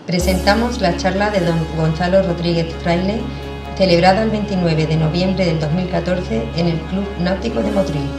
Presentamos la charla de don Gonzalo Rodríguez Fraile, celebrada el 29 de noviembre del 2014 en el Club Náutico de Motril.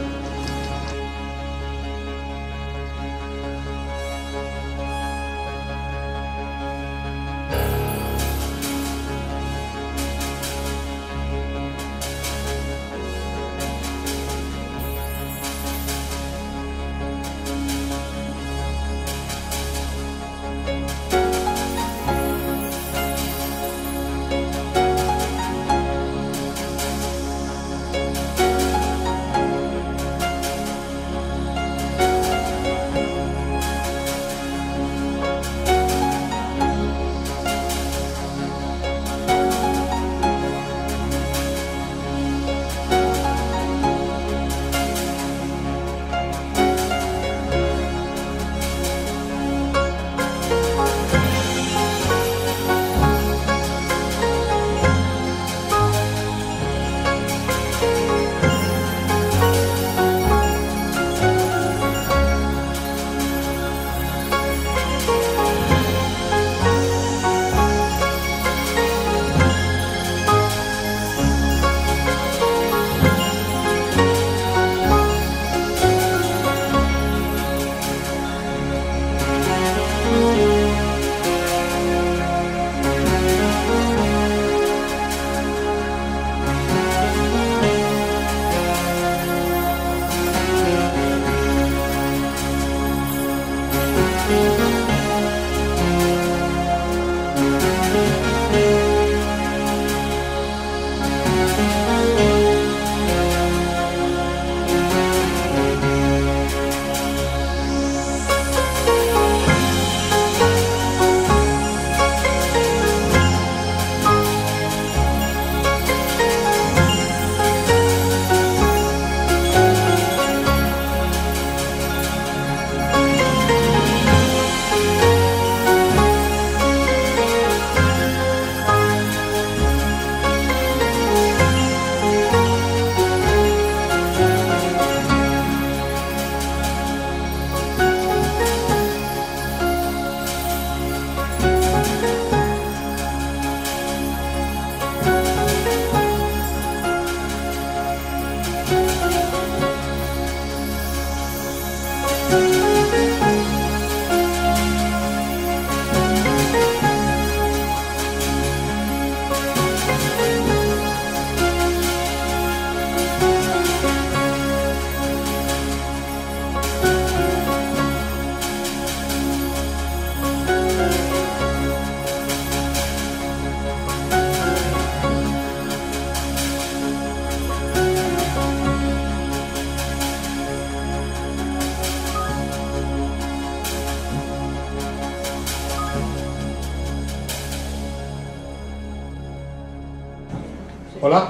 Hola.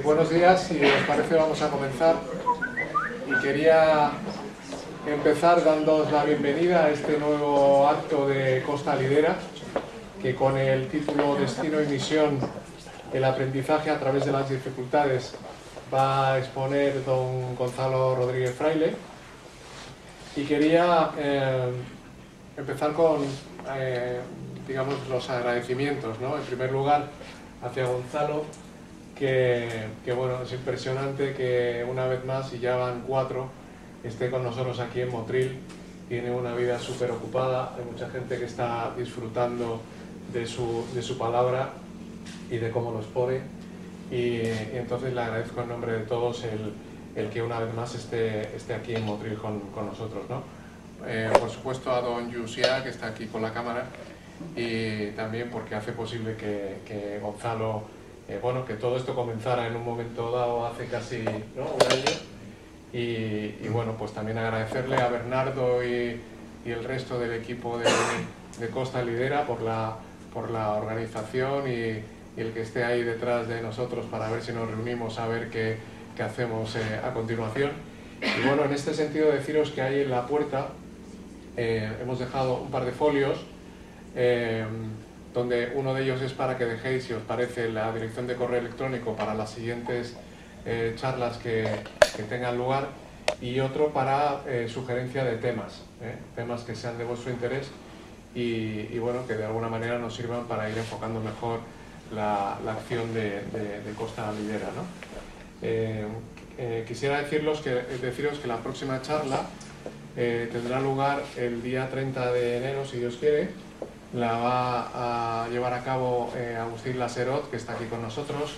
Buenos días, si os parece vamos a comenzar y quería empezar dándoos la bienvenida a este nuevo acto de Costa Lidera, que con el título Destino y Misión, el aprendizaje a través de las dificultades va a exponer don Gonzalo Rodríguez Fraile, y quería empezar con digamos los agradecimientos, ¿no? En primer lugar hacia Gonzalo, que bueno, es impresionante que una vez más, y ya van 4, esté con nosotros aquí en Motril. Tiene una vida súper ocupada, hay mucha gente que está disfrutando de su palabra y de cómo lo expone, y entonces le agradezco en nombre de todos el que una vez más esté aquí en Motril con nosotros, ¿no? Por supuesto a don Yusia, que está aquí con la cámara, y también porque hace posible que Gonzalo, bueno, que todo esto comenzara en un momento dado hace casi, ¿no?, un año, y bueno, pues también agradecerle a Bernardo y el resto del equipo de Costa Lidera por la organización y el que esté ahí detrás de nosotros para ver si nos reunimos a ver qué hacemos a continuación. Y bueno, en este sentido deciros que ahí en la puerta hemos dejado un par de folios donde uno de ellos es para que dejéis, si os parece, la dirección de correo electrónico para las siguientes charlas que tengan lugar, y otro para sugerencia de temas, temas que sean de vuestro interés y bueno, que de alguna manera nos sirvan para ir enfocando mejor la acción de Costa Lidera, ¿no? Quisiera deciros que la próxima charla tendrá lugar el día 30 de enero, si Dios quiere. La va a llevar a cabo Agustín Laserot, que está aquí con nosotros,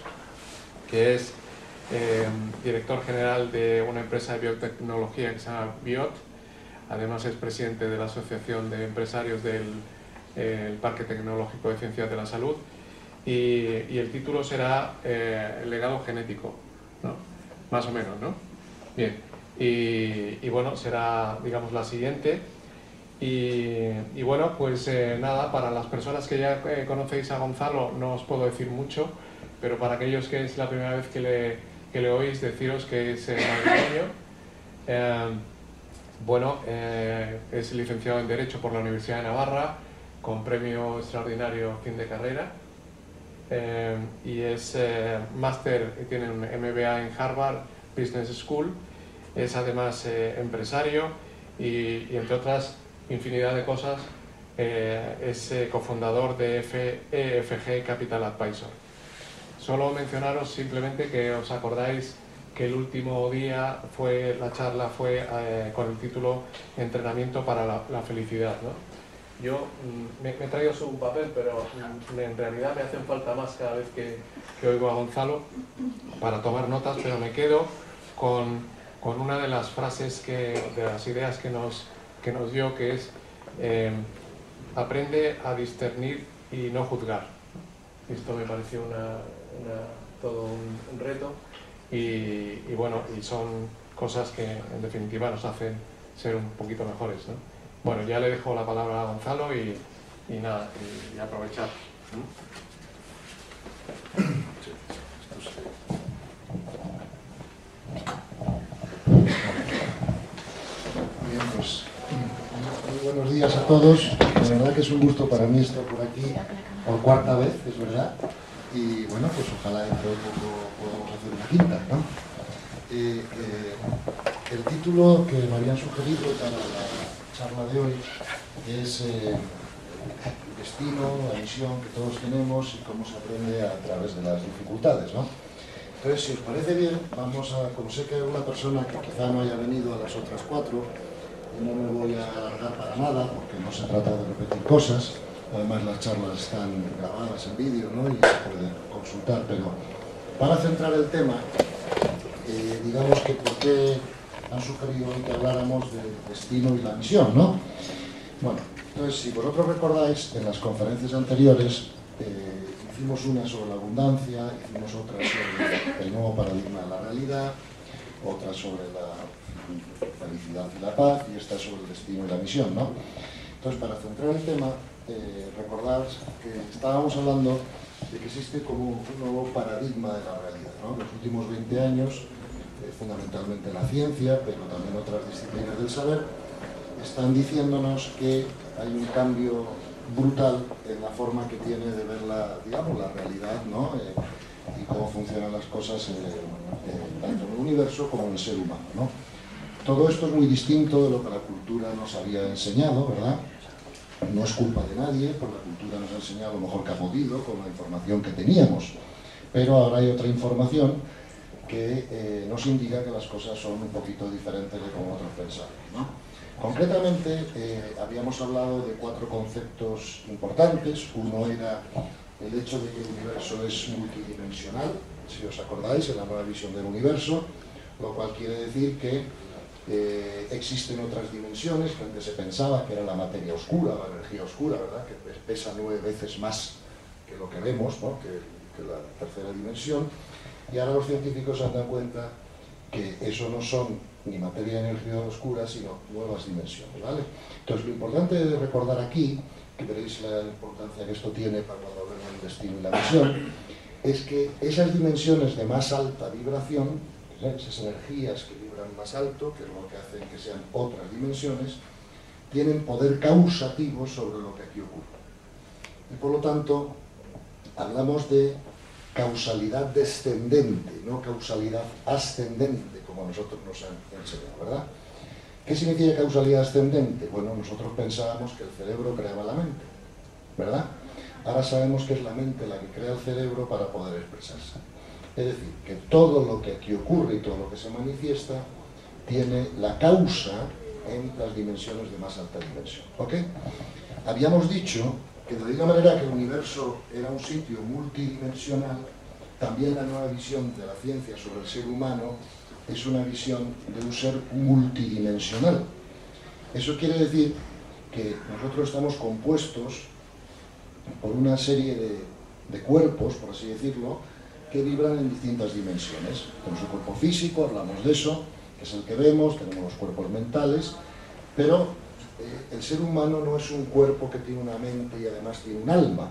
que es director general de una empresa de biotecnología que se llama Biot. Además es presidente de la Asociación de Empresarios del Parque Tecnológico de Ciencias de la Salud, y el título será el legado genético, ¿no? Más o menos, ¿no? Bien, y bueno, será, digamos, la siguiente. Y bueno, pues nada, para las personas que ya conocéis a Gonzalo no os puedo decir mucho, pero para aquellos que es la primera vez que le oís, deciros que es madrileño. Bueno, es licenciado en Derecho por la Universidad de Navarra, con premio extraordinario fin de carrera, y es máster, tiene un MBA en Harvard Business School, es además empresario y entre otras infinidad de cosas, es cofundador de EFG Capital Advisor. Solo mencionaros simplemente que os acordáis que el último día la charla fue con el título Entrenamiento para la felicidad, ¿no? Yo me he traído su papel, pero en realidad me hacen falta más cada vez que oigo a Gonzalo para tomar notas, pero me quedo con una de las frases, de las ideas que nos dio, que es aprende a discernir y no juzgar. Esto me pareció todo un reto y bueno, y son cosas que en definitiva nos hacen ser un poquito mejores, ¿no? Bueno, ya le dejo la palabra a Gonzalo y nada, y aprovechar. Bien, pues muy buenos días a todos. La verdad que es un gusto para mí estar por aquí por cuarta vez, es verdad. Y bueno, pues ojalá dentro de poco podamos hacer una quinta, ¿no? El título que me habían sugerido para la charla de hoy es el destino, la misión que todos tenemos y cómo se aprende a través de las dificultades, ¿no? Entonces, si os parece bien, vamos a, como sé que hay una persona que quizá no haya venido a las otras cuatro, no me voy a alargar para nada, porque no se trata de repetir cosas. Además, las charlas están grabadas en vídeo, ¿no? Y se puede consultar, pero para centrar el tema, digamos que por qué han sugerido hoy que habláramos del destino y la misión, ¿no? Bueno, entonces, si vosotros recordáis, en las conferencias anteriores hicimos una sobre la abundancia, hicimos otra sobre el nuevo paradigma de la realidad, otra sobre la felicidad y la paz, y esta sobre el destino y la misión, ¿no? Entonces, para centrar el tema, recordad que estábamos hablando de que existe como un nuevo paradigma de la realidad, ¿no? Los últimos 20 años, fundamentalmente la ciencia, pero también otras disciplinas del saber, están diciéndonos que hay un cambio brutal en la forma que tiene de ver digamos, la realidad, ¿no? Y cómo funcionan las cosas tanto en el universo como en el ser humano, ¿no? Todo esto es muy distinto de lo que la cultura nos había enseñado, ¿verdad? No es culpa de nadie, porque la cultura nos ha enseñado lo mejor que ha podido con la información que teníamos, pero ahora hay otra información que nos indica que las cosas son un poquito diferentes de como otros pensaban, ¿no? Concretamente, habíamos hablado de 4 conceptos importantes. Uno era el hecho de que el universo es multidimensional, si os acordáis, en la nueva visión del universo, lo cual quiere decir que existen otras dimensiones, que antes se pensaba que era la materia oscura, la energía oscura, ¿verdad? Que pesa 9 veces más que lo que vemos, ¿no? que la tercera dimensión, y ahora los científicos se han dado cuenta que eso no son ni materia de energía oscura, sino nuevas dimensiones, ¿vale? Entonces, lo importante de recordar aquí, que veréis la importancia que esto tiene para cuando hablemos del destino y la misión, es que esas dimensiones de más alta vibración, esas energías que vibran más alto, que es lo que hacen que sean otras dimensiones, tienen poder causativo sobre lo que aquí ocurre. Y por lo tanto, hablamos de causalidad descendente, no causalidad ascendente, como a nosotros nos han enseñado, ¿verdad? ¿Qué significa causalidad ascendente? Bueno, nosotros pensábamos que el cerebro creaba la mente, ¿verdad? Ahora sabemos que es la mente la que crea el cerebro para poder expresarse. Es decir, que todo lo que aquí ocurre y todo lo que se manifiesta tiene la causa en las dimensiones de más alta dimensión, ¿ok? Habíamos dicho que de la misma manera que el universo era un sitio multidimensional, también la nueva visión de la ciencia sobre el ser humano es una visión de un ser multidimensional. Eso quiere decir que nosotros estamos compuestos por una serie de cuerpos, por así decirlo, que vibran en distintas dimensiones. Tenemos un cuerpo físico, hablamos de eso, que es el que vemos, tenemos los cuerpos mentales, pero el ser humano no es un cuerpo que tiene una mente y además tiene un alma,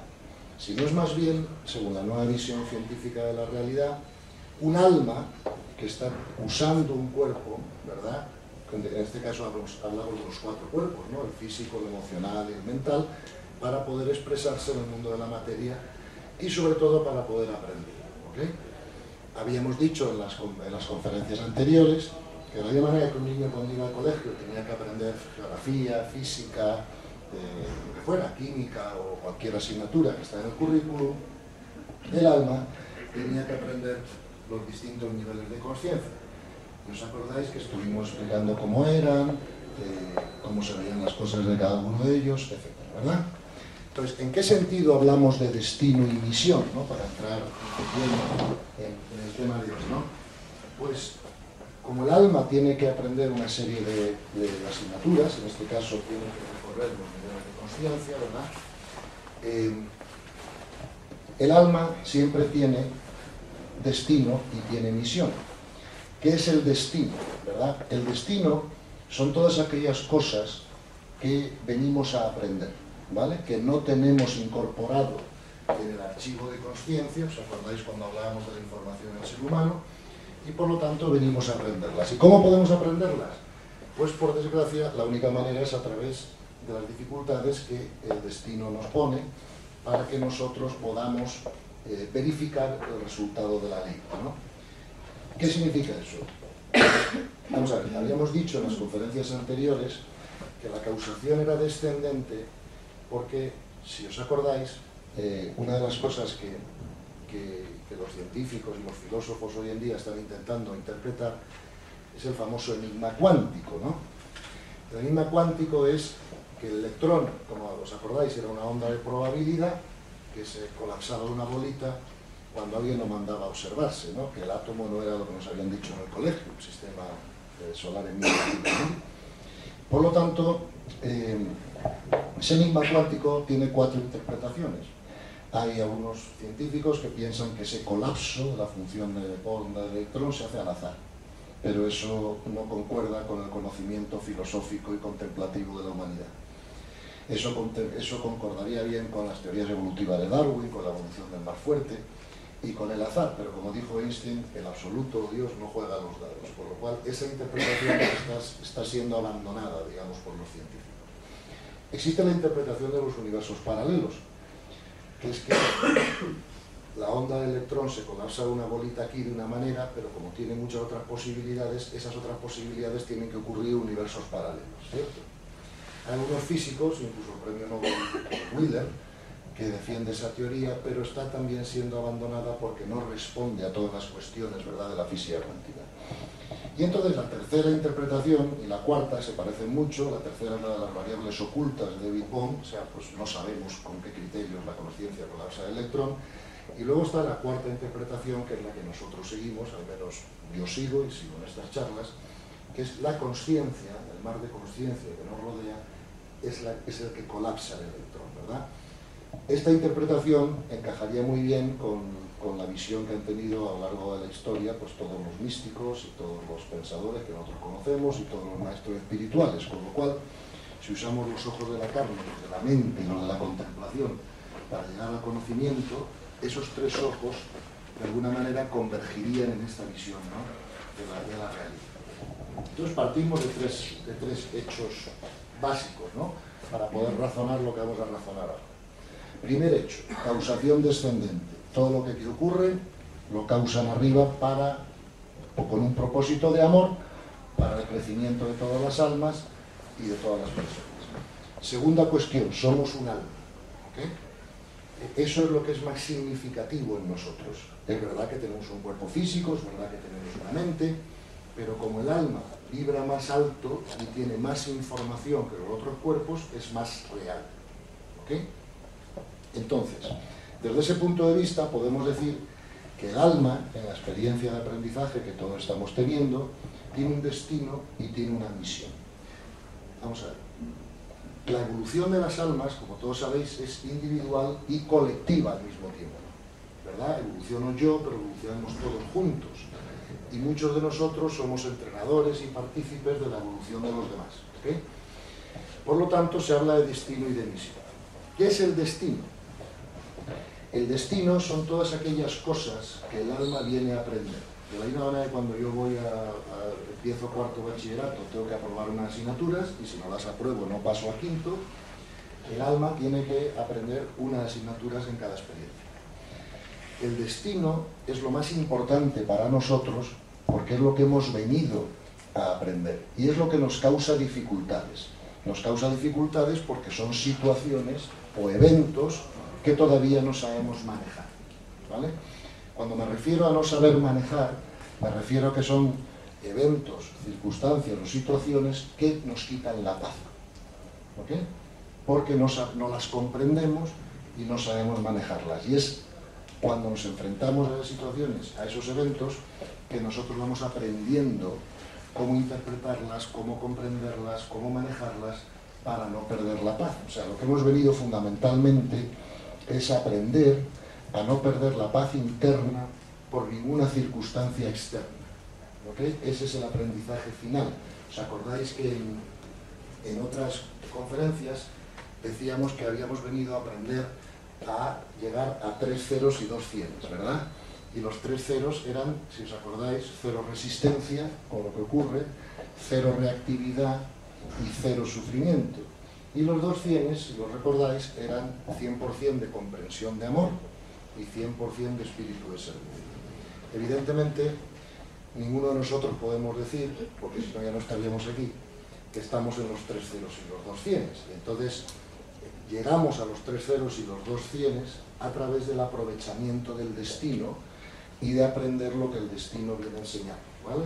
sino es más bien, según la nueva visión científica de la realidad, un alma que está usando un cuerpo, ¿verdad? En este caso hablamos de los 4 cuerpos, ¿no? El físico, el emocional y el mental, para poder expresarse en el mundo de la materia y sobre todo para poder aprender, ¿ok? Habíamos dicho en las conferencias anteriores que de la misma manera que un niño cuando iba al colegio tenía que aprender geografía, física, lo que fuera, química o cualquier asignatura que está en el currículum, el alma tenía que aprender los distintos niveles de conciencia. ¿Os acordáis que estuvimos explicando cómo eran, cómo se veían las cosas de cada uno de ellos, etcétera, ¿verdad? Entonces, ¿en qué sentido hablamos de destino y misión, ¿no? Para entrar en el tema de hoy, ¿no? Pues, como el alma tiene que aprender una serie de asignaturas, en este caso tiene que recorrer los niveles de conciencia, ¿verdad? El alma siempre tiene destino y tiene misión. ¿Qué es el destino? ¿Verdad? El destino son todas aquellas cosas que venimos a aprender, ¿vale? Que no tenemos incorporado en el archivo de conciencia, ¿os acordáis cuando hablábamos de la información del ser humano? Y por lo tanto venimos a aprenderlas. ¿Y cómo podemos aprenderlas? Pues por desgracia la única manera es a través de las dificultades que el destino nos pone para que nosotros podamos verificar el resultado de la ley, ¿no? ¿Qué significa eso? Vamos a ver, habíamos dicho en las conferencias anteriores que la causación era descendente porque, si os acordáis, una de las cosas que los científicos y los filósofos hoy en día están intentando interpretar es el famoso enigma cuántico, ¿no? El enigma cuántico es que el electrón, como os acordáis, era una onda de probabilidad que se colapsaba de una bolita cuando alguien lo mandaba a observarse, ¿no? Que el átomo no era lo que nos habían dicho en el colegio, un sistema solar en miniatura, ¿no? Por lo tanto, ese enigma cuántico tiene 4 interpretaciones. Hay algunos científicos que piensan que ese colapso de la función de onda del electrón se hace al azar, pero eso no concuerda con el conocimiento filosófico y contemplativo de la humanidad. Eso concordaría bien con las teorías evolutivas de Darwin, con la evolución del más fuerte y con el azar, pero como dijo Einstein, el absoluto Dios no juega a los dados, por lo cual esa interpretación está siendo abandonada, digamos, por los científicos. Existe la interpretación de los universos paralelos, que es que la onda del electrón se colapsa de una bolita aquí de una manera, pero como tiene muchas otras posibilidades, esas otras posibilidades tienen que ocurrir en universos paralelos, ¿cierto? Hay algunos físicos, incluso el premio Nobel Wheeler, que defiende esa teoría, pero está también siendo abandonada porque no responde a todas las cuestiones, ¿verdad?, de la física cuántica. Y entonces la tercera interpretación y la cuarta se parecen mucho. La tercera es la de las variables ocultas de David Bohm, o sea, pues no sabemos con qué criterios la conciencia colapsa el electrón. Y luego está la cuarta interpretación, que es la que nosotros seguimos, al menos yo sigo y sigo en estas charlas, que es la consciencia, el mar de consciencia que nos rodea, es el que colapsa el electrón, ¿verdad? Esta interpretación encajaría muy bien con la visión que han tenido a lo largo de la historia pues todos los místicos y todos los pensadores que nosotros conocemos y todos los maestros espirituales, con lo cual, si usamos los ojos de la carne, de la mente y los de la contemplación para llegar al conocimiento, esos 3 ojos de alguna manera convergirían en esta visión, ¿no?, de la realidad. Entonces partimos de tres hechos básicos, ¿no?, para poder razonar lo que vamos a razonar ahora. Primer hecho, causación descendente. Todo lo que aquí ocurre lo causan arriba o con un propósito de amor para el crecimiento de todas las almas y de todas las personas. Segunda cuestión, somos un alma. ¿Okay? Eso es lo que es más significativo en nosotros. Es verdad que tenemos un cuerpo físico, es verdad que tenemos una mente, pero como el alma vibra más alto y tiene más información que los otros cuerpos, es más real. ¿Okay? Entonces, desde ese punto de vista podemos decir que el alma, en la experiencia de aprendizaje que todos estamos teniendo, tiene un destino y tiene una misión. Vamos a ver. La evolución de las almas, como todos sabéis, es individual y colectiva al mismo tiempo. ¿Verdad? Evoluciono yo, pero evolucionamos todos juntos. Y muchos de nosotros somos entrenadores y partícipes de la evolución de los demás. ¿Okay? Por lo tanto, se habla de destino y de misión. ¿Qué es el destino? El destino son todas aquellas cosas que el alma viene a aprender. De la misma manera que cuando yo empiezo cuarto bachillerato, tengo que aprobar unas asignaturas, y si no las apruebo no paso a quinto, el alma tiene que aprender unas asignaturas en cada experiencia. El destino es lo más importante para nosotros porque es lo que hemos venido a aprender y es lo que nos causa dificultades. Nos causa dificultades porque son situaciones o eventos que todavía no sabemos manejar. ¿Vale? Cuando me refiero a no saber manejar, me refiero a que son eventos, circunstancias o situaciones que nos quitan la paz. ¿Ok? Porque no las comprendemos y no sabemos manejarlas. Y es cuando nos enfrentamos a esas situaciones, a esos eventos, que nosotros vamos aprendiendo cómo interpretarlas, cómo comprenderlas, cómo manejarlas para no perder la paz. O sea, lo que hemos venido fundamentalmente es aprender a no perder la paz interna por ninguna circunstancia externa. ¿Okay? Ese es el aprendizaje final. ¿Os acordáis que en otras conferencias decíamos que habíamos venido a aprender a llegar a 3 ceros y 2 cienes, ¿verdad? Y los 3 ceros eran, si os acordáis, 0 resistencia, con lo que ocurre, 0 reactividad y 0 sufrimiento. Y los 2 cienes, si los recordáis, eran 100% de comprensión de amor y 100% de espíritu de servicio. Evidentemente, ninguno de nosotros podemos decir, porque si no ya no estaríamos aquí, que estamos en los 3 ceros y los 2 cienes. Entonces, llegamos a los 3 ceros y los 2 cienes a través del aprovechamiento del destino y de aprender lo que el destino viene a enseñar, ¿vale?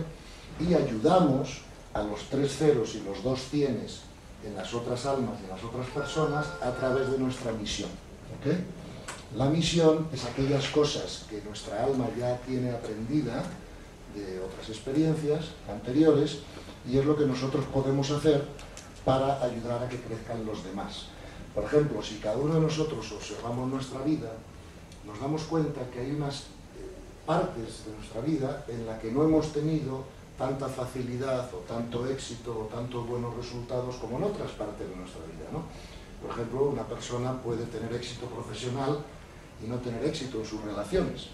Y ayudamos a los 3 ceros y los 2 cienes en las otras almas y en las otras personas a través de nuestra misión. ¿Okay? La misión es aquellas cosas que nuestra alma ya tiene aprendida de otras experiencias anteriores y es lo que nosotros podemos hacer para ayudar a que crezcan los demás. Por ejemplo, si cada uno de nosotros observamos nuestra vida, nos damos cuenta que hay unas partes de nuestra vida en la que no hemos tenido tanta facilidad o tanto éxito o tantos buenos resultados como en otras partes de nuestra vida, ¿no? Por ejemplo, una persona puede tener éxito profesional y no tener éxito en sus relaciones.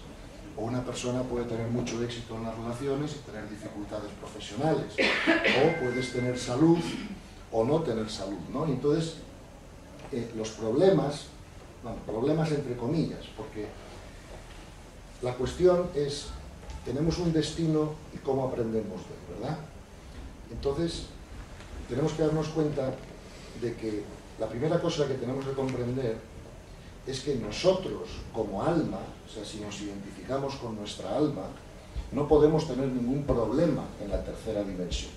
O una persona puede tener mucho éxito en las relaciones y tener dificultades profesionales. O puedes tener salud o no tener salud, ¿no? Entonces, los problemas, bueno, problemas entre comillas, porque la cuestión es, tenemos un destino y cómo aprendemos de él, ¿verdad? Entonces, tenemos que darnos cuenta de que la primera cosa que tenemos que comprender es que nosotros, como alma, o sea, si nos identificamos con nuestra alma, no podemos tener ningún problema en la tercera dimensión.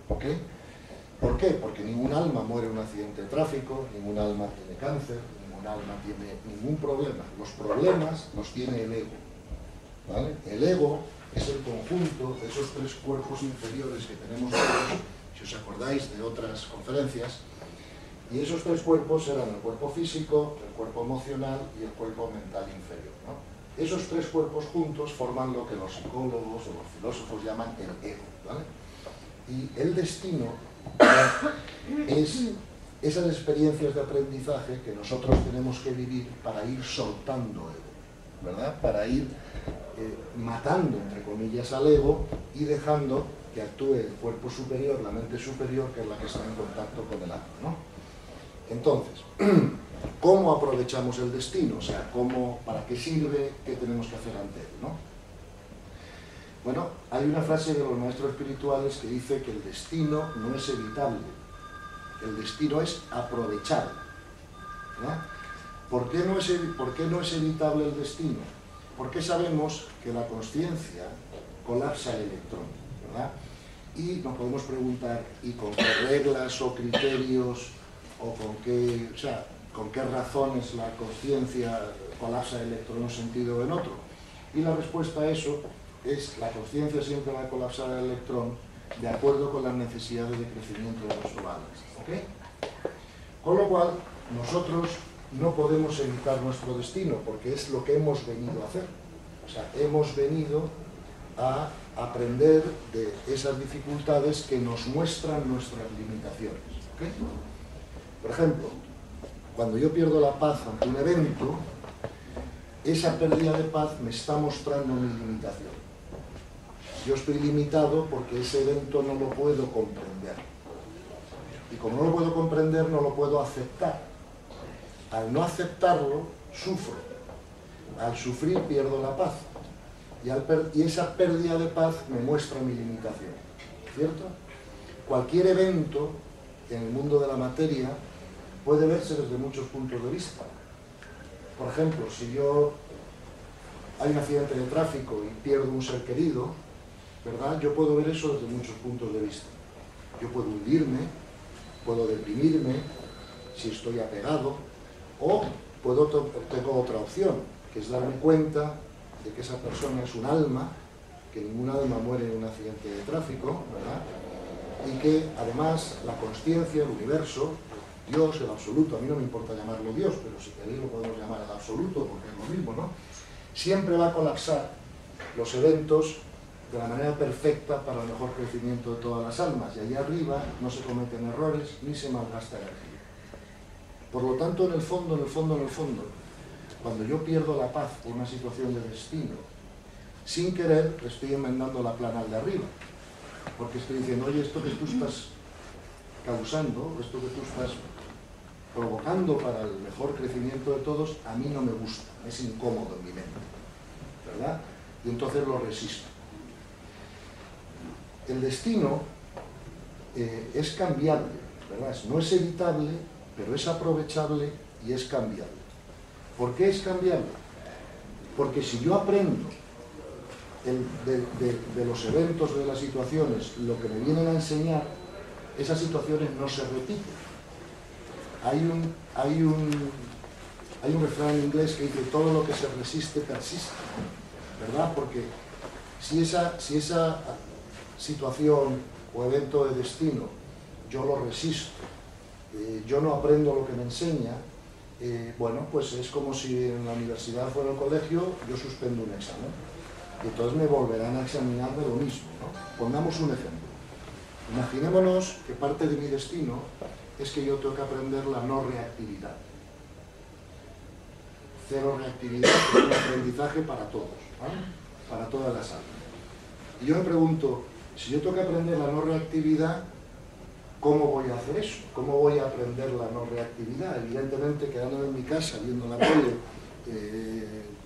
¿Ok? ¿Por qué? Porque ningún alma muere en un accidente de tráfico, ningún alma tiene cáncer, ningún alma tiene ningún problema. Los problemas los tiene el ego. ¿Vale? El ego es el conjunto de esos 3 cuerpos inferiores que tenemos todos, si os acordáis de otras conferencias, y esos 3 cuerpos eran el cuerpo físico, el cuerpo emocional y el cuerpo mental inferior, ¿no? Esos 3 cuerpos juntos forman lo que los psicólogos o los filósofos llaman el ego, ¿vale? Y el destino es esas experiencias de aprendizaje que nosotros tenemos que vivir para ir soltando ego, ¿verdad? Para ir matando, entre comillas, al ego y dejando que actúe el cuerpo superior, la mente superior, que es la que está en contacto con el alma, ¿no? Entonces, ¿cómo aprovechamos el destino? O sea, ¿para qué sirve? ¿Qué tenemos que hacer ante él, ¿no? Bueno, hay una frase de los maestros espirituales que dice que el destino no es evitable, el destino es aprovechable, ¿verdad? ¿Por qué no es evitable el destino? Porque sabemos que la consciencia colapsa el electrón, ¿verdad? Y nos podemos preguntar, ¿y con qué reglas o criterios o con qué razones la consciencia colapsa el electrón en un sentido o en otro? Y la respuesta a eso es: la consciencia siempre va a colapsar el electrón de acuerdo con las necesidades de crecimiento de nuestro alma, ¿ok? Con lo cual, nosotros no podemos evitar nuestro destino, porque es lo que hemos venido a hacer. O sea, hemos venido a aprender de esas dificultades que nos muestran nuestras limitaciones, ¿ok? Por ejemplo, cuando yo pierdo la paz ante un evento, esa pérdida de paz me está mostrando mi limitación. Yo estoy limitado porque ese evento no lo puedo comprender. Y como no lo puedo comprender, no lo puedo aceptar. Al no aceptarlo, sufro. Al sufrir, pierdo la paz. Y esa pérdida de paz me muestra mi limitación. ¿Cierto? Cualquier evento en el mundo de la materia puede verse desde muchos puntos de vista. Por ejemplo, si hay un accidente de tráfico y pierdo un ser querido, ¿verdad? Yo puedo ver eso desde muchos puntos de vista. Yo puedo hundirme, puedo deprimirme, si estoy apegado, o tengo otra opción, que es darme cuenta de que esa persona es un alma, que ningún alma muere en un accidente de tráfico, ¿verdad? Y que además la consciencia, el universo, Dios, el absoluto, a mí no me importa llamarlo Dios, pero si queréis lo podemos llamar el absoluto, porque es lo mismo, ¿no? Siempre va a colapsar los eventos de la manera perfecta para el mejor crecimiento de todas las almas, y allá arriba no se cometen errores ni se malgasta energía. Por lo tanto, en el fondo, cuando yo pierdo la paz por una situación de destino, sin querer le estoy enmendando la plana al de arriba, porque estoy diciendo: oye, esto que tú estás causando, esto que tú estás provocando para el mejor crecimiento de todos, a mí no me gusta, es incómodo en mi mente, ¿verdad? Y entonces lo resisto. El destino es cambiable, ¿verdad? No es evitable, pero es aprovechable y es cambiable. ¿Por qué es cambiable? Porque si yo aprendo de los eventos, de las situaciones, lo que me vienen a enseñar, esas situaciones no se repiten. Hay un refrán en inglés que dice: todo lo que se resiste persiste, ¿verdad? Porque si esa situación o evento de destino yo lo resisto, yo no aprendo lo que me enseña, bueno, pues es como si en la universidad fuera el colegio, yo suspendo un examen y entonces me volverán a examinar de lo mismo, ¿no? Pongamos un ejemplo. Imaginémonos que parte de mi destino es que yo tengo que aprender la no reactividad. Cero reactividad es un aprendizaje para todos, ¿vale? Para todas las almas. Y yo me pregunto, si yo tengo que aprender la no reactividad, ¿cómo voy a hacer eso? ¿Cómo voy a aprender la no reactividad? Evidentemente, quedándome en mi casa viendo la tele,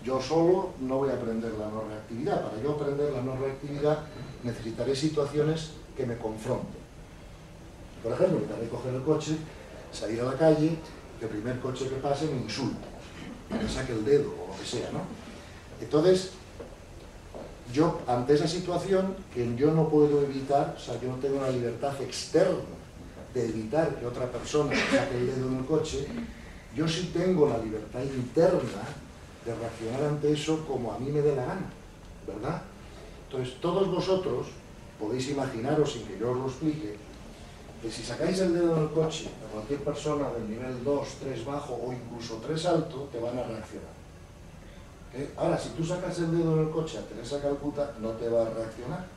yo solo no voy a aprender la no reactividad. Para yo aprender la no reactividad necesitaré situaciones que me confronten. Por ejemplo, intentaré coger el coche, salir a la calle, que el primer coche que pase me insulte, me saque el dedo o lo que sea, ¿no? Entonces, yo, ante esa situación que yo no puedo evitar, o sea, yo no tengo una libertad externa de evitar que otra persona me saque el dedo en el coche, yo sí tengo la libertad interna de reaccionar ante eso como a mí me dé la gana, ¿verdad? Entonces, todos vosotros podéis imaginaros, sin que yo os lo explique, que si sacáis el dedo en el coche a cualquier persona del nivel 2, 3 bajo o incluso 3 alto, te van a reaccionar. Ahora, si tú sacas el dedo en el coche a Teresa Calcuta, no te va a reaccionar,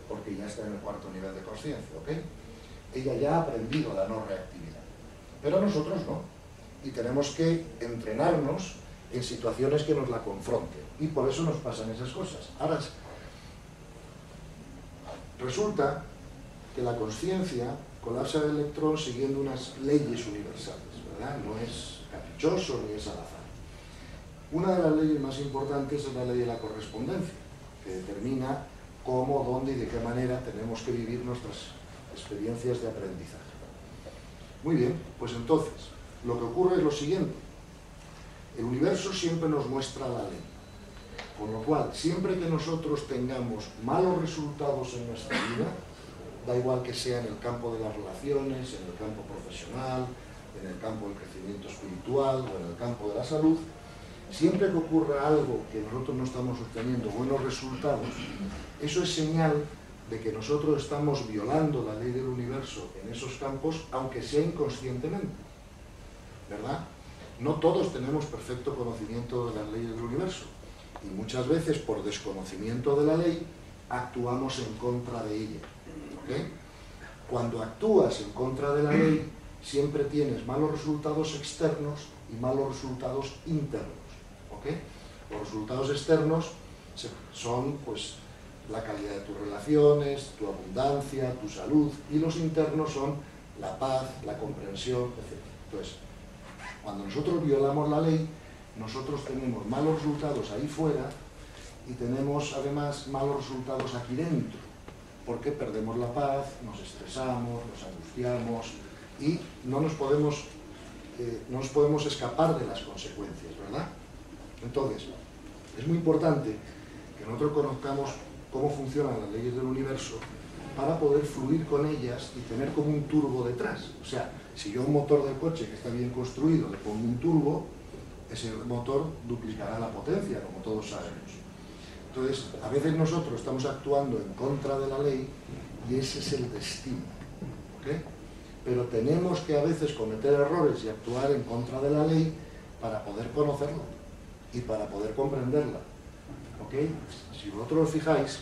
porque ya está en el 4º nivel de conciencia, ¿ok? Ella ya ha aprendido la no reactividad, pero nosotros no, y tenemos que entrenarnos en situaciones que nos la confronten, y por eso nos pasan esas cosas. Ahora, resulta que la conciencia colapsa el electrón siguiendo unas leyes universales, ¿verdad? No es caprichoso ni es al azar. Una de las leyes más importantes es la ley de la correspondencia, que determina cómo, dónde y de qué manera tenemos que vivir nuestras experiencias de aprendizaje. Muy bien, pues entonces, lo que ocurre es lo siguiente. El universo siempre nos muestra la ley. Con lo cual, siempre que nosotros tengamos malos resultados en nuestra vida, da igual que sea en el campo de las relaciones, en el campo profesional, en el campo del crecimiento espiritual o en el campo de la salud, siempre que ocurra algo que nosotros no estamos obteniendo buenos resultados, eso es señal de que nosotros estamos violando la ley del universo en esos campos, aunque sea inconscientemente, ¿verdad? No todos tenemos perfecto conocimiento de las leyes del universo y muchas veces por desconocimiento de la ley actuamos en contra de ella, ¿okay? Cuando actúas en contra de la ley siempre tienes malos resultados externos y malos resultados internos, ¿okay? Los resultados externos son pues la calidad de tus relaciones, tu abundancia, tu salud, y los internos son la paz, la comprensión, etc. Entonces, cuando nosotros violamos la ley, nosotros tenemos malos resultados ahí fuera y tenemos además malos resultados aquí dentro, porque perdemos la paz, nos estresamos, nos angustiamos y no nos podemos escapar de las consecuencias, ¿verdad? Entonces, es muy importante que nosotros conozcamos cómo funcionan las leyes del universo para poder fluir con ellas y tener como un turbo detrás. O sea, si yo a un motor de coche que está bien construido le pongo un turbo, ese motor duplicará la potencia, como todos sabemos. Entonces, a veces nosotros estamos actuando en contra de la ley y ese es el destino, ¿okay? Pero tenemos que a veces cometer errores y actuar en contra de la ley para poder conocerla y para poder comprenderla, ¿okay? Si vosotros os fijáis,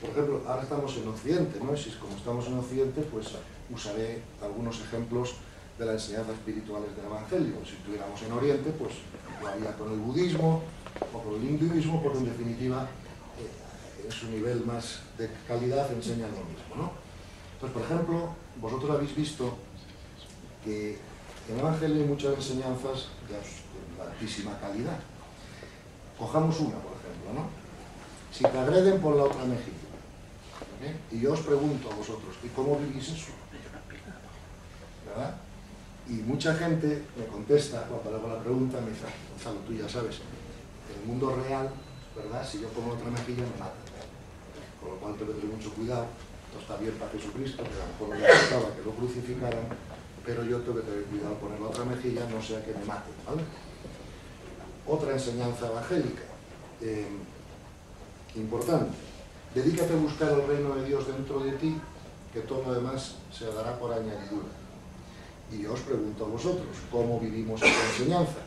por ejemplo, ahora estamos en Occidente, ¿no? Si como estamos en Occidente, pues usaré algunos ejemplos de las enseñanzas espirituales del Evangelio. Si estuviéramos en Oriente, pues lo haría con el budismo o con el hinduismo, porque en definitiva en su nivel más de calidad enseñan lo mismo, ¿no? Entonces, por ejemplo, vosotros habéis visto que en el Evangelio hay muchas enseñanzas de altísima calidad. Cojamos una, por ejemplo, ¿no? Si te agreden, pon la otra mejilla. ¿Okay? Y yo os pregunto a vosotros, ¿y cómo vivís eso? ¿Verdad? Y mucha gente me contesta, cuando le hago la pregunta, me dice, Gonzalo, tú ya sabes, en el mundo real, ¿verdad? Si yo pongo otra mejilla, me matan. Con lo cual tengo que tener mucho cuidado. Esto está bien para Jesucristo, que a lo mejor no le gustaba que lo crucificaran, pero yo tengo que tener cuidado poner la otra mejilla, no sea que me maten, ¿vale? Otra enseñanza evangélica importante: dedícate a buscar el reino de Dios dentro de ti, que todo lo demás se dará por añadidura. Y yo os pregunto a vosotros, ¿cómo vivimos esta enseñanza?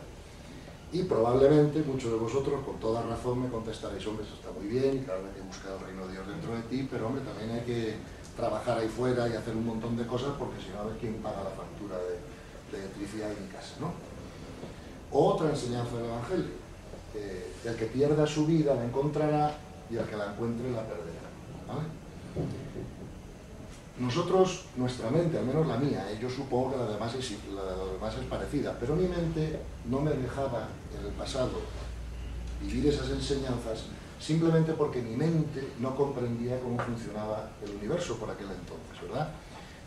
Y probablemente muchos de vosotros con toda razón me contestaréis, hombre, eso está muy bien, y claro, hay que buscar el reino de Dios dentro de ti, pero hombre, también hay que trabajar ahí fuera y hacer un montón de cosas, porque si no, a ver quién paga la factura de electricidad en mi casa, ¿no? Otra enseñanza del Evangelio: el que pierda su vida la encontrará y el que la encuentre la perderá, ¿vale? Nosotros, nuestra mente, al menos la mía, yo supongo que la de los demás es parecida, pero mi mente no me dejaba en el pasado vivir esas enseñanzas simplemente porque mi mente no comprendía cómo funcionaba el universo por aquel entonces, ¿verdad?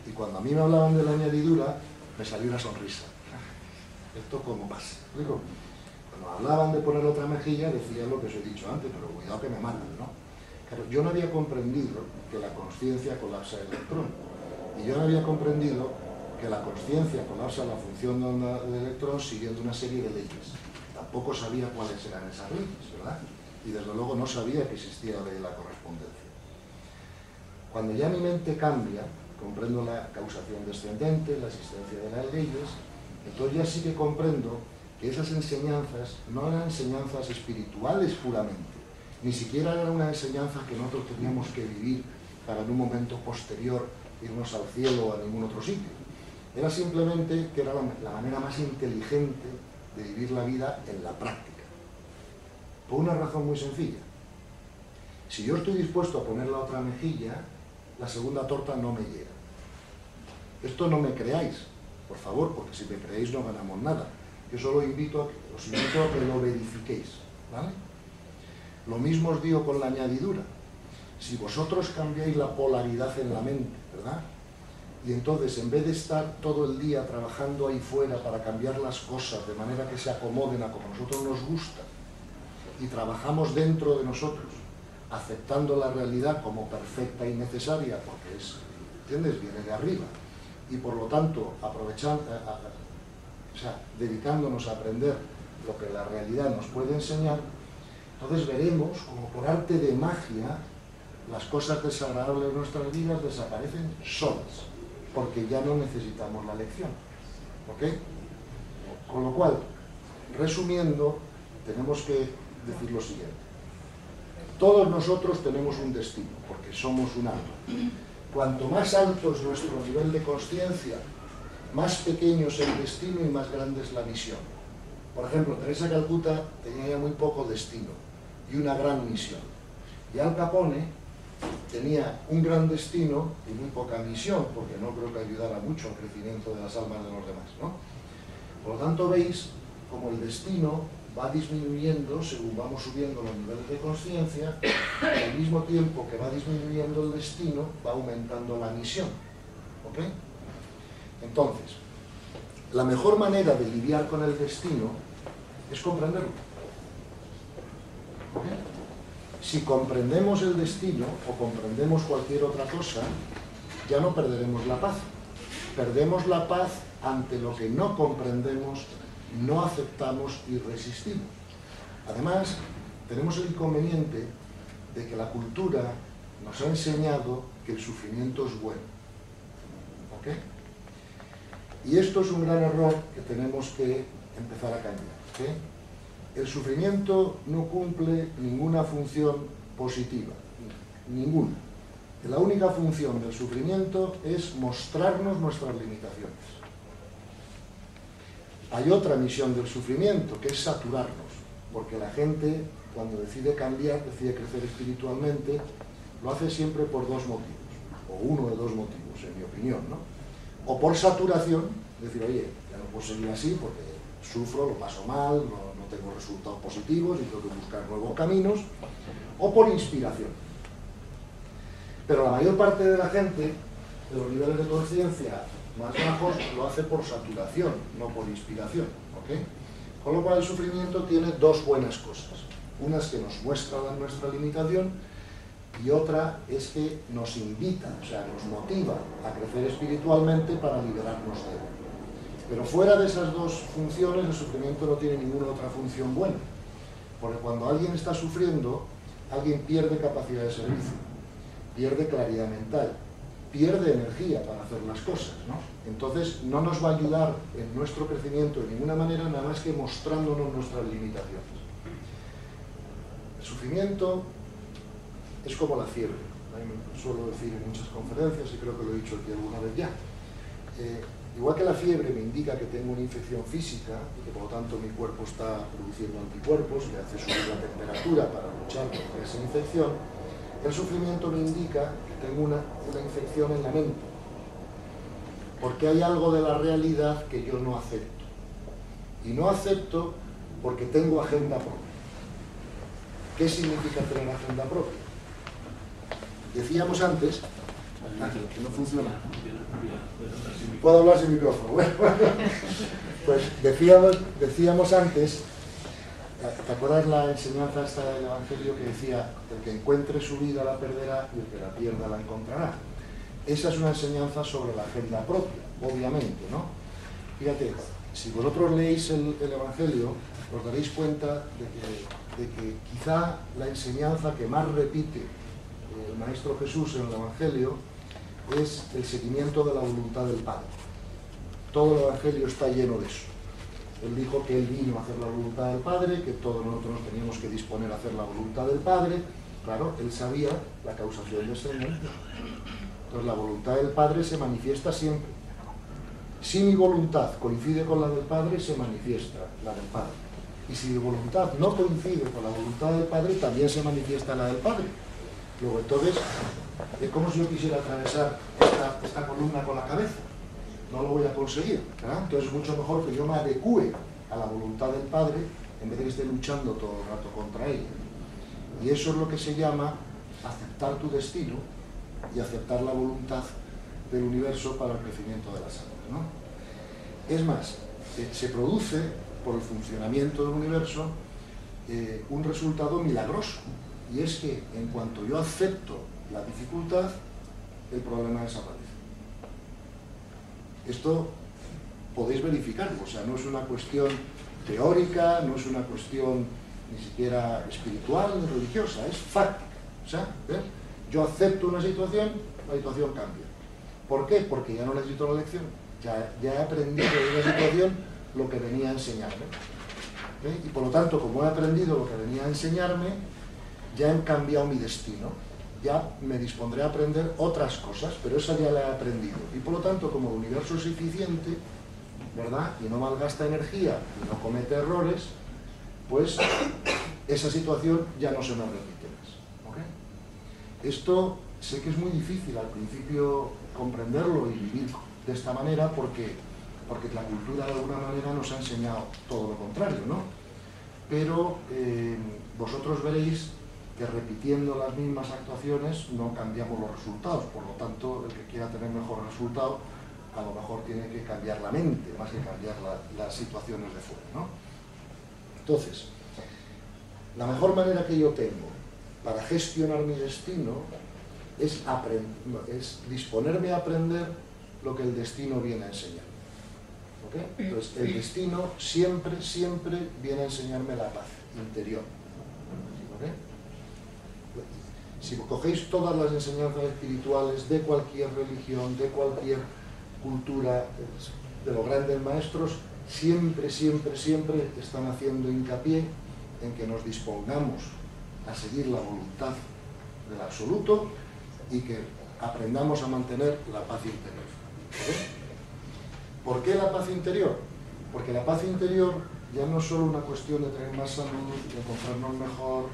Y cuando a mí me hablaban de la añadidura, me salió una sonrisa. ¿Esto cómo pasa? Digo, cuando hablaban de poner otra mejilla, decía lo que os he dicho antes, pero cuidado que me matan, ¿no? Claro, yo no había comprendido que la consciencia colapsa el electrón, y yo no había comprendido que la consciencia colapsa la función de onda del electrón siguiendo una serie de leyes. Tampoco sabía cuáles eran esas leyes, ¿verdad? Y desde luego no sabía que existía la ley de la correspondencia. Cuando ya mi mente cambia, comprendo la causación descendente, la existencia de las leyes, entonces ya sí que comprendo que esas enseñanzas no eran enseñanzas espirituales puramente, ni siquiera era una enseñanza que nosotros teníamos que vivir para en un momento posterior irnos al cielo o a ningún otro sitio. Era simplemente que era la manera más inteligente de vivir la vida en la práctica. Por una razón muy sencilla. Si yo estoy dispuesto a poner la otra mejilla, la segunda torta no me llega. Esto no me creáis, por favor, porque si me creéis no ganamos nada. Yo solo os invito a que lo verifiquéis, ¿vale? Lo mismo os digo con la añadidura. Si vosotros cambiáis la polaridad en la mente, ¿verdad? Y entonces, en vez de estar todo el día trabajando ahí fuera para cambiar las cosas de manera que se acomoden a como a nosotros nos gusta, y trabajamos dentro de nosotros, aceptando la realidad como perfecta y necesaria, porque es, ¿entiendes?, viene de arriba, y por lo tanto, dedicándonos a aprender lo que la realidad nos puede enseñar, entonces veremos como por arte de magia las cosas desagradables de nuestras vidas desaparecen solas, porque ya no necesitamos la lección, ¿ok? Con lo cual, resumiendo, tenemos que decir lo siguiente. Todos nosotros tenemos un destino, porque somos un alma. Cuanto más alto es nuestro nivel de consciencia, más pequeño es el destino y más grande es la misión. Por ejemplo, Teresa de Calcuta tenía ya muy poco destino y una gran misión. Y Al Capone tenía un gran destino y muy poca misión, porque no creo que ayudara mucho al crecimiento de las almas de los demás, ¿no? Por lo tanto, veis como el destino va disminuyendo según vamos subiendo los niveles de conciencia, y al mismo tiempo que va disminuyendo el destino, va aumentando la misión, ¿ok? Entonces, la mejor manera de lidiar con el destino es comprenderlo, ¿ok? Si comprendemos el destino o comprendemos cualquier otra cosa, ya no perderemos la paz. Perdemos la paz ante lo que no comprendemos, no aceptamos y resistimos. Además, tenemos el inconveniente de que la cultura nos ha enseñado que el sufrimiento es bueno, ¿ok? Y esto es un gran error que tenemos que empezar a cambiar, ¿ok? El sufrimiento no cumple ninguna función positiva, ninguna. La única función del sufrimiento es mostrarnos nuestras limitaciones. Hay otra misión del sufrimiento, que es saturarnos, porque la gente, cuando decide cambiar, decide crecer espiritualmente, lo hace siempre por dos motivos, o uno de dos motivos, en mi opinión, ¿no? O por saturación, decir, oye, ya no puedo seguir así porque sufro, lo paso mal, no tengo resultados positivos y tengo que buscar nuevos caminos, o por inspiración. Pero la mayor parte de la gente, de los niveles de conciencia más bajos, lo hace por saturación, no por inspiración, ¿ok? Con lo cual el sufrimiento tiene dos buenas cosas. Una es que nos muestra nuestra limitación y otra es que nos invita, o sea, nos motiva a crecer espiritualmente para liberarnos de él. Pero fuera de esas dos funciones, el sufrimiento no tiene ninguna otra función buena. Porque cuando alguien está sufriendo, alguien pierde capacidad de servicio, pierde claridad mental, pierde energía para hacer las cosas, ¿no? Entonces no nos va a ayudar en nuestro crecimiento de ninguna manera, nada más que mostrándonos nuestras limitaciones. El sufrimiento es como la fiebre. Suelo decir en muchas conferencias, y creo que lo he dicho aquí alguna vez ya. Igual que la fiebre me indica que tengo una infección física y que por lo tanto mi cuerpo está produciendo anticuerpos, que hace subir la temperatura para luchar contra esa infección, el sufrimiento me indica que tengo una infección en la mente, porque hay algo de la realidad que yo no acepto. Y no acepto porque tengo agenda propia. ¿Qué significa tener agenda propia? Decíamos antes, que no funciona. ¿Puedo hablar sin micrófono? Bueno, pues decíamos antes, ¿te acuerdas la enseñanza esta del Evangelio que decía, el que encuentre su vida la perderá y el que la pierda la encontrará? Esa es una enseñanza sobre la agenda propia, obviamente, ¿no? Fíjate, si vosotros leéis el Evangelio, os daréis cuenta de que quizá la enseñanza que más repite el Maestro Jesús en el Evangelio es el seguimiento de la voluntad del Padre. Todo el Evangelio está lleno de eso. Él dijo que Él vino a hacer la voluntad del Padre, que todos nosotros nos teníamos que disponer a hacer la voluntad del Padre. Claro, Él sabía la causación de ese mundo. Entonces la voluntad del Padre se manifiesta siempre. Si mi voluntad coincide con la del Padre, se manifiesta la del Padre. Y si mi voluntad no coincide con la voluntad del Padre, también se manifiesta la del Padre. Luego entonces, es como si yo quisiera atravesar esta columna con la cabeza. no lo voy a conseguir, ¿verdad? Entonces es mucho mejor que yo me adecúe a la voluntad del Padre en vez de que esté luchando todo el rato contra ella. Y eso es lo que se llama aceptar tu destino y aceptar la voluntad del universo para el crecimiento de las almas, ¿no? Es más, se produce por el funcionamiento del universo un resultado milagroso, y es que en cuanto yo acepto la dificultad, el problema desaparece. Esto podéis verificarlo, o sea, no es una cuestión teórica, no es una cuestión ni siquiera espiritual ni religiosa, es fáctica. O sea, ¿ves? Yo acepto una situación, la situación cambia. ¿Por qué? Porque ya no necesito la lección, ya he aprendido de la situación lo que venía a enseñarme. ¿Okay? Y por lo tanto, como he aprendido lo que venía a enseñarme, ya he cambiado mi destino. Ya me dispondré a aprender otras cosas, pero esa ya la he aprendido. Y por lo tanto, como el universo es eficiente, ¿verdad?, y no malgasta energía y no comete errores, pues esa situación ya no se me repite más. ¿Okay? Esto sé que es muy difícil al principio comprenderlo y vivir de esta manera porque la cultura de alguna manera nos ha enseñado todo lo contrario, ¿no? Pero vosotros veréis que repitiendo las mismas actuaciones no cambiamos los resultados, por lo tanto el que quiera tener mejor resultado a lo mejor tiene que cambiar la mente más que cambiar las situaciones de fuera, ¿no? Entonces, la mejor manera que yo tengo para gestionar mi destino es disponerme a aprender lo que el destino viene a enseñar. ¿Okay? Entonces, el destino siempre viene a enseñarme la paz interior. ¿Okay? Si cogéis todas las enseñanzas espirituales de cualquier religión, de cualquier cultura, de los grandes maestros, siempre están haciendo hincapié en que nos dispongamos a seguir la voluntad del absoluto y que aprendamos a mantener la paz interior. ¿Okay? ¿Por qué la paz interior? Porque la paz interior ya no es solo una cuestión de tener más salud, de encontrarnos mejor,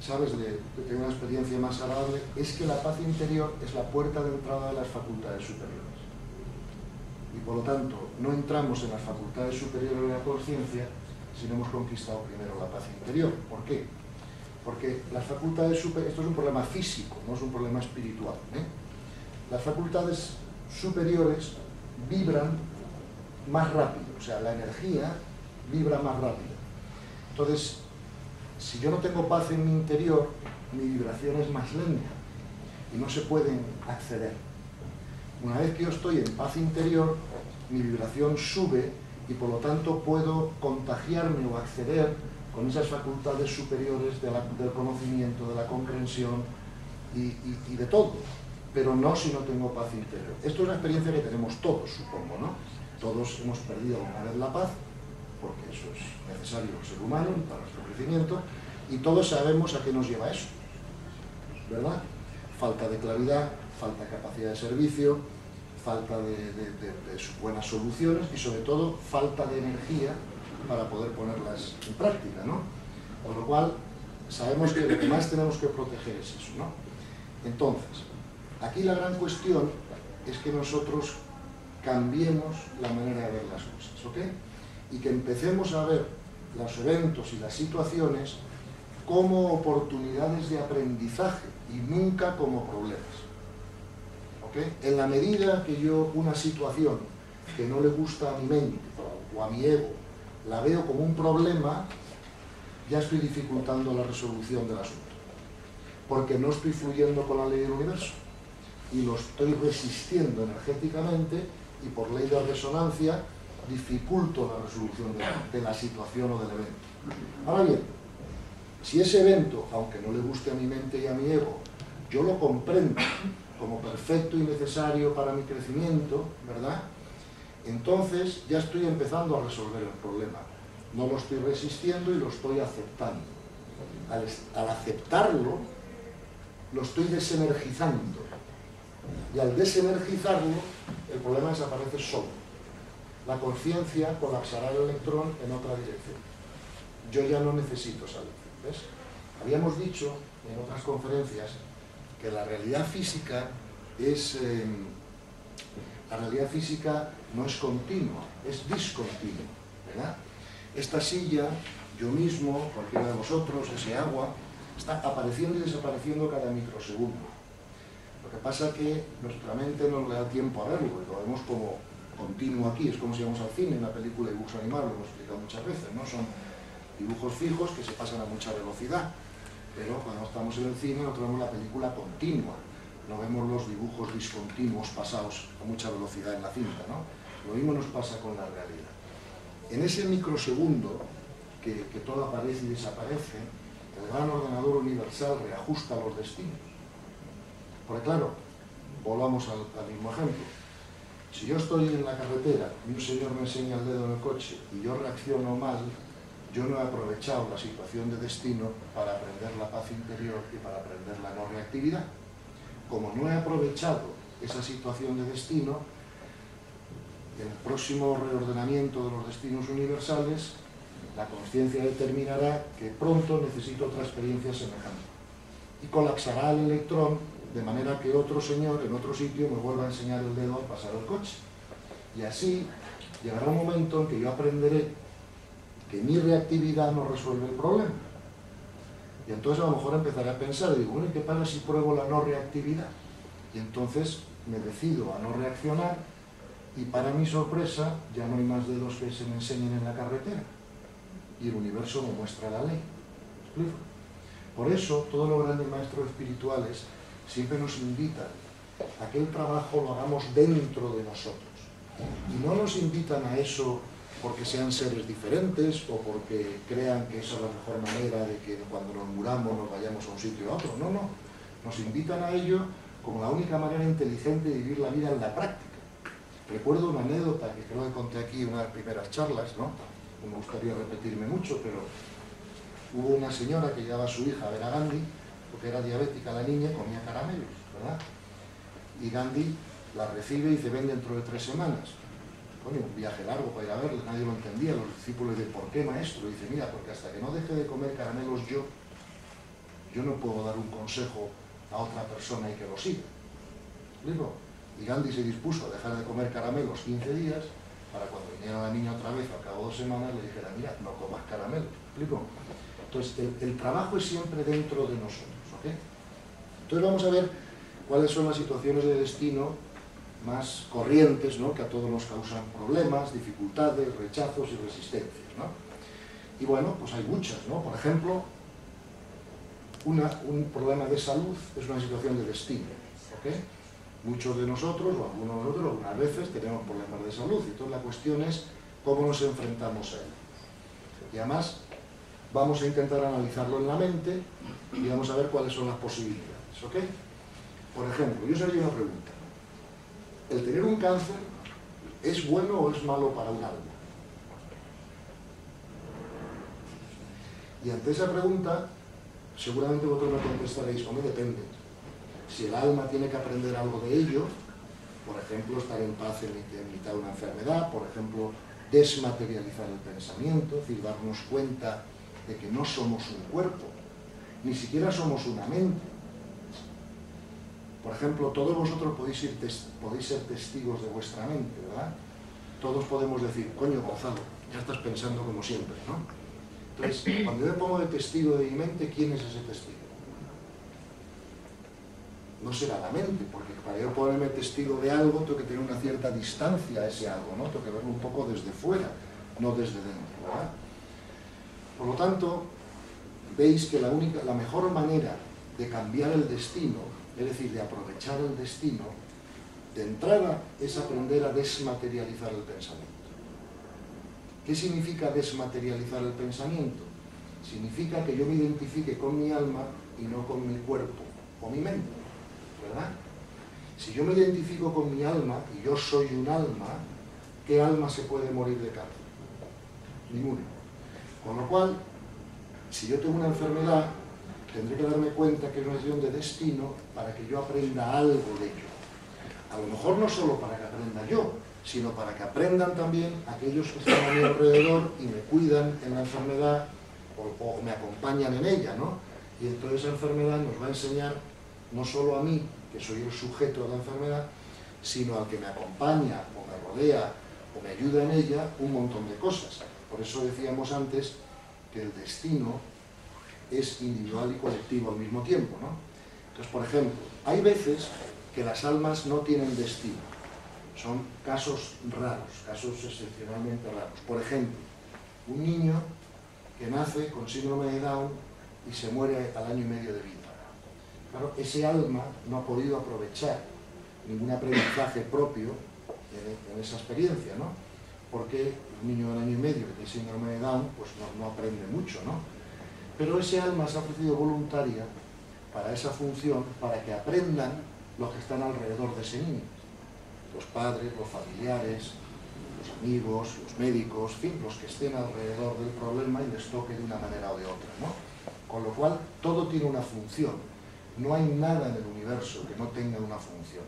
¿sabes?, de tener una experiencia más agradable. Es que la paz interior es la puerta de entrada de las facultades superiores. Y por lo tanto, no entramos en las facultades superiores de la conciencia si no hemos conquistado primero la paz interior. ¿Por qué? Porque las facultades superiores, esto es un problema físico, no es un problema espiritual, ¿eh? Las facultades superiores vibran más rápido, o sea, la energía vibra más rápido. Entonces, si yo no tengo paz en mi interior, mi vibración es más lenta y no se pueden acceder. Una vez que yo estoy en paz interior, mi vibración sube y por lo tanto puedo contagiarme o acceder con esas facultades superiores del conocimiento, de la comprensión y de todo, pero no si no tengo paz interior. Esto es una experiencia que tenemos todos, supongo, ¿no? Todos hemos perdido alguna vez la paz, porque eso es necesario al ser humano para nuestro crecimiento, y todos sabemos a qué nos lleva eso, ¿verdad? Falta de claridad, falta de capacidad de servicio, falta de buenas soluciones y sobre todo falta de energía para poder ponerlas en práctica, ¿no? Con lo cual sabemos que lo que más tenemos que proteger es eso, ¿no? Entonces, aquí la gran cuestión es que nosotros cambiemos la manera de ver las cosas, ¿ok? Y que empecemos a ver los eventos y las situaciones como oportunidades de aprendizaje y nunca como problemas. ¿Okay? En la medida que yo una situación que no le gusta a mi mente o a mi ego la veo como un problema, ya estoy dificultando la resolución del asunto, porque no estoy fluyendo con la ley del universo y lo estoy resistiendo energéticamente y por ley de resonancia dificulto la resolución de la situación o del evento. Ahora bien, si ese evento, aunque no le guste a mi mente y a mi ego, yo lo comprendo como perfecto y necesario para mi crecimiento, ¿verdad? Entonces ya estoy empezando a resolver el problema. No lo estoy resistiendo y lo estoy aceptando. Al aceptarlo, lo estoy desenergizando. Y al desenergizarlo, el problema desaparece solo. La conciencia colapsará el electrón en otra dirección. Yo ya no necesito salir. ¿Ves? Habíamos dicho en otras conferencias que la realidad física es La realidad física no es continua, es discontinua, ¿verdad? Esta silla, yo mismo, cualquiera de vosotros, ese agua, está apareciendo y desapareciendo cada microsegundo. Lo que pasa es que nuestra mente no le da tiempo a verlo, lo vemos como continuo aquí, es como si vamos al cine, una película de dibujos animados, lo hemos explicado muchas veces, ¿no? Son dibujos fijos que se pasan a mucha velocidad, pero cuando estamos en el cine nosotros vemos la película continua, no vemos los dibujos discontinuos pasados a mucha velocidad en la cinta, ¿no? Lo mismo nos pasa con la realidad. En ese microsegundo que todo aparece y desaparece, el gran ordenador universal reajusta los destinos. Porque claro, volvamos al mismo ejemplo. Si yo estoy en la carretera y un señor me enseña el dedo en el coche y yo reacciono mal, yo no he aprovechado la situación de destino para aprender la paz interior y para aprender la no reactividad. Como no he aprovechado esa situación de destino, en el próximo reordenamiento de los destinos universales, la conciencia determinará que pronto necesito otra experiencia semejante. Y colapsará el electrón de manera que otro señor en otro sitio me vuelva a enseñar el dedo al pasar el coche. Y así llegará un momento en que yo aprenderé que mi reactividad no resuelve el problema. Y entonces a lo mejor empezaré a pensar, y digo, bueno, ¿y qué pasa si pruebo la no reactividad? Y entonces me decido a no reaccionar y para mi sorpresa ya no hay más dedos que se me enseñen en la carretera. Y el universo me muestra la ley. ¿Me explico? Por eso todos los grandes maestros espirituales siempre nos invitan a que el trabajo lo hagamos dentro de nosotros. Y no nos invitan a eso porque sean seres diferentes o porque crean que esa es la mejor manera de que cuando nos muramos nos vayamos a un sitio a otro. No, no. Nos invitan a ello como la única manera inteligente de vivir la vida en la práctica. Recuerdo una anécdota que creo que conté aquí en una de las primeras charlas, ¿no? No me gustaría repetirme mucho, pero hubo una señora que llevaba a su hija a ver a Gandhi, porque era diabética la niña, comía caramelos, ¿verdad? Y Gandhi la recibe y dice, ven dentro de 3 semanas. Bueno, un viaje largo para ir a verle, nadie lo entendía, los discípulos de ¿por qué, maestro? Y dice, mira, porque hasta que no deje de comer caramelos yo no puedo dar un consejo a otra persona y que lo siga. ¿Explico? Y Gandhi se dispuso a dejar de comer caramelos 15 días para cuando viniera la niña otra vez al cabo de 2 semanas le dijera, mira, no comas caramelos. ¿Explico? Entonces, el trabajo es siempre dentro de nosotros, ¿ok? Entonces vamos a ver cuáles son las situaciones de destino más corrientes, ¿no? Que a todos nos causan problemas, dificultades, rechazos y resistencias, ¿no? Y bueno, pues hay muchas, ¿no? Por ejemplo, un problema de salud es una situación de destino, ¿ok? Muchos de nosotros, o algunos de nosotros, algunas veces tenemos problemas de salud, y entonces la cuestión es cómo nos enfrentamos a él. Y además vamos a intentar analizarlo en la mente y vamos a ver cuáles son las posibilidades, ¿ok? Por ejemplo, yo os haría una pregunta. ¿El tener un cáncer es bueno o es malo para un alma? Y ante esa pregunta, seguramente vosotros me contestaréis, hombre, depende. Si el alma tiene que aprender algo de ello, por ejemplo, estar en paz en mitad de una enfermedad, por ejemplo, desmaterializar el pensamiento, es decir, darnos cuenta de que no somos un cuerpo, ni siquiera somos una mente. Por ejemplo, todos vosotros podéis ser testigos de vuestra mente, ¿verdad? Todos podemos decir, coño, Gonzalo, ya estás pensando como siempre, ¿no? Entonces, cuando yo me pongo de testigo de mi mente, ¿quién es ese testigo? No será la mente, porque para yo ponerme testigo de algo tengo que tener una cierta distancia a ese algo, ¿no? Tengo que verlo un poco desde fuera, no desde dentro, ¿verdad? Por lo tanto, veis que la mejor manera de cambiar el destino, es decir, de aprovechar el destino, de entrada es aprender a desmaterializar el pensamiento. ¿Qué significa desmaterializar el pensamiento? Significa que yo me identifique con mi alma y no con mi cuerpo o mi mente, ¿verdad? Si yo me identifico con mi alma y yo soy un alma, ¿qué alma se puede morir de cáncer? Ninguna. Con lo cual, si yo tengo una enfermedad, tendré que darme cuenta que es una cuestión de destino para que yo aprenda algo de ello. A lo mejor no solo para que aprenda yo, sino para que aprendan también aquellos que están a mi alrededor y me cuidan en la enfermedad o me acompañan en ella, ¿no? Y entonces esa enfermedad nos va a enseñar no solo a mí, que soy el sujeto de la enfermedad, sino al que me acompaña o me rodea o me ayuda en ella un montón de cosas. Por eso decíamos antes que el destino es individual y colectivo al mismo tiempo, ¿no? Entonces, por ejemplo, hay veces que las almas no tienen destino. Son casos raros, casos excepcionalmente raros. Por ejemplo, un niño que nace con síndrome de Down y se muere al año y medio de vida. Claro, ese alma no ha podido aprovechar ningún aprendizaje propio en esa experiencia, ¿no? Porque un niño de año y medio que tiene síndrome de Down, pues no aprende mucho, ¿no? Pero ese alma se ha ofrecido voluntaria para esa función, para que aprendan los que están alrededor de ese niño. Los padres, los familiares, los amigos, los médicos, en fin, los que estén alrededor del problema y les toque de una manera o de otra, ¿no? Con lo cual, todo tiene una función. No hay nada en el universo que no tenga una función.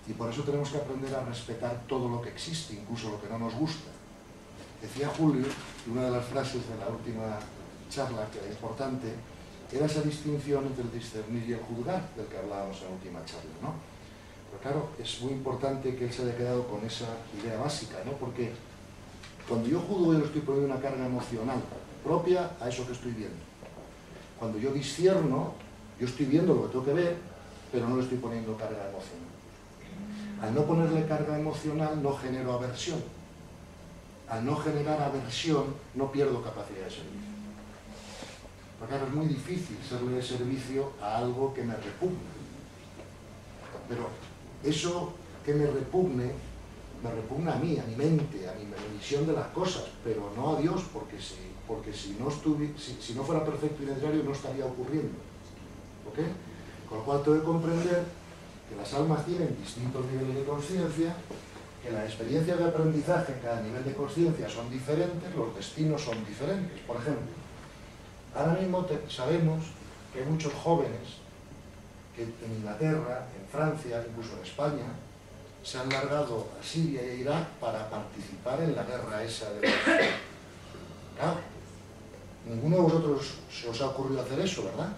Y por eso tenemos que aprender a respetar todo lo que existe, incluso lo que no nos gusta. Decía Julio, y una de las frases de la última charla, que era importante, era esa distinción entre el discernir y el juzgar, del que hablábamos en la última charla, ¿no? Pero claro, es muy importante que él se haya quedado con esa idea básica, ¿no? Porque cuando yo juzgo, yo le estoy poniendo una carga emocional propia a eso que estoy viendo. Cuando yo discierno, yo estoy viendo lo que tengo que ver, pero no le estoy poniendo carga emocional. Al no ponerle carga emocional, no genero aversión. Al no generar aversión, no pierdo capacidad de servicio. Porque claro, es muy difícil serle de servicio a algo que me repugna. Pero eso que me repugna a mí, a mi mente, a mi visión de las cosas, pero no a Dios, porque si no fuera perfecto y necesario no estaría ocurriendo. ¿Ok? Con lo cual tengo que comprender que las almas tienen distintos niveles de conciencia, que las experiencias de aprendizaje en cada nivel de conciencia son diferentes, los destinos son diferentes. Por ejemplo, ahora mismo sabemos que hay muchos jóvenes que en Inglaterra, en Francia, incluso en España, se han largado a Siria y a Irak para participar en la guerra esa de los... Claro, ninguno de vosotros se os ha ocurrido hacer eso, ¿verdad?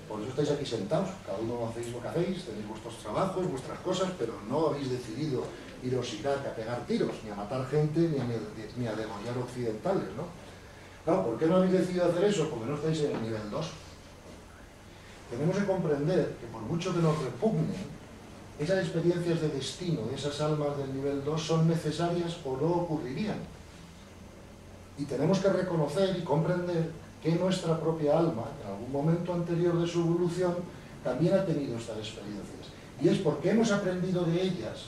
Por eso estáis aquí sentados, cada uno hacéis lo que hacéis, tenéis vuestros trabajos, vuestras cosas, pero no habéis decidido iros a Irak a pegar tiros, ni a matar gente, ni a degollar occidentales, ¿no? Claro, ¿por qué no habéis decidido hacer eso? Porque no estáis en el nivel 2. Tenemos que comprender que por mucho que nos repugnen, esas experiencias de destino de esas almas del nivel 2 son necesarias o no ocurrirían. Y tenemos que reconocer y comprender que nuestra propia alma, en algún momento anterior de su evolución, también ha tenido estas experiencias. Y es porque hemos aprendido de ellas.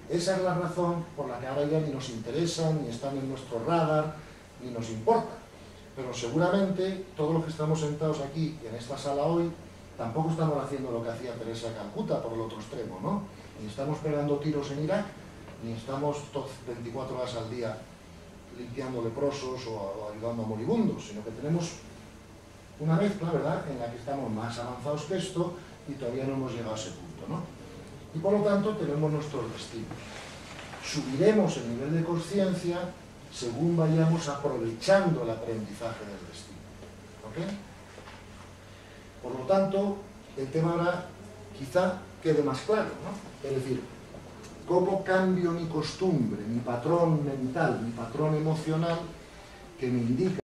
Esa es la razón por la que ahora ya ni nos interesan, ni están en nuestro radar, ni nos importa. Pero seguramente todos los que estamos sentados aquí en esta sala hoy tampoco estamos haciendo lo que hacía Teresa de Calcuta por el otro extremo, ¿no? Ni estamos pegando tiros en Irak, ni estamos 24 horas al día limpiando leprosos o ayudando a moribundos, sino que tenemos una mezcla, ¿verdad?, en la que estamos más avanzados que esto y todavía no hemos llegado a ese punto, ¿no? Y por lo tanto tenemos nuestros destinos. Subiremos el nivel de conciencia según vayamos aprovechando el aprendizaje del destino. ¿Ok? Por lo tanto, el tema ahora quizá quede más claro, ¿no? Es decir, ¿cómo cambio mi costumbre, mi patrón mental, mi patrón emocional que me indica